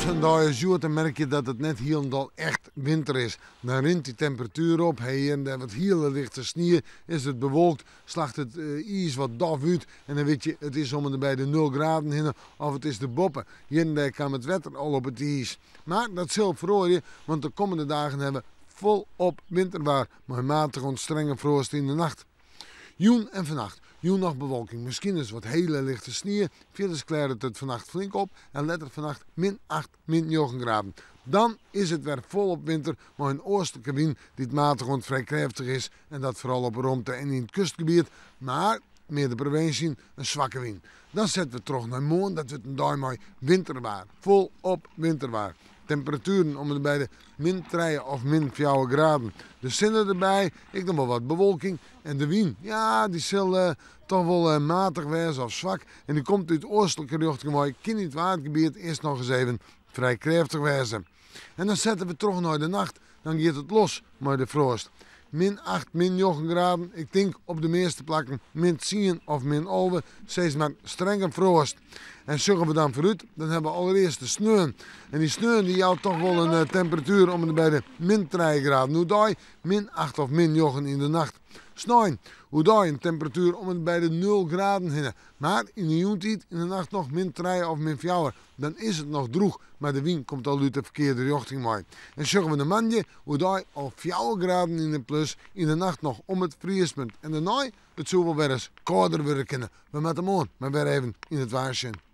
zo'n dag is zoet, dan merk je dat het net helemaal echt winter is. Dan rint die temperatuur op, en dan wat hele lichte sneeuw, is het bewolkt, slacht het ijs wat dof uit en dan weet je, het is om en bij de 0 graden heen of het is de boppen. Hier kan het wetter al op het ijs. Maar dat zal verrooien, want de komende dagen hebben we volop winterwaar, maar matig en strenge frost in de nacht. Joen en vannacht. Joen nog bewolking. Misschien is wat hele lichte sneeuw. Verder klaart het vannacht flink op. En letterlijk vannacht -8, -9 graden. Dan is het weer volop winter. Maar een oostelijke wind die het matig en vrij krachtig is. En dat vooral op Romte en in het kustgebied. Maar meer de provincie een zwakke wind. Dan zetten we terug naar morgen. Dat wordt een dag mooi winterwaar. Volop winterwaar. Temperaturen om en bij de -3 of -4 graden. De zinnen erbij, ik nog wel wat bewolking. En de wind, ja, die zal toch wel matig wezen of zwak. En die komt uit oostelijke richting, maar in het watergebied is nog eens even vrij krachtig wezen. En dan zetten we terug naar de nacht, dan gaat het los met de frost. -8, -9 graden, ik denk op de meeste plekken -10 of -11, steeds maar strenge frost. En zorgen we dan vooruit, dan hebben we allereerst de sneeuw. En die sneeuw die houdt toch wel een temperatuur om en bij de -3 graden. Hoe daar -8 of -9 in de nacht. Sneeuw, hoe daar een temperatuur om en bij de 0 graden heen. Maar in de joentijd in de nacht nog -3 of -4. Dan is het nog droog, maar de wind komt al uit de verkeerde richting mee. En zorgen we de mandje, hoe daar al 4 graden in de plus, in de nacht nog om het vriespunt. En daarna, het zou wel weer eens kouder worden kunnen. We met hem aan, maar weer even in het waarschuwen.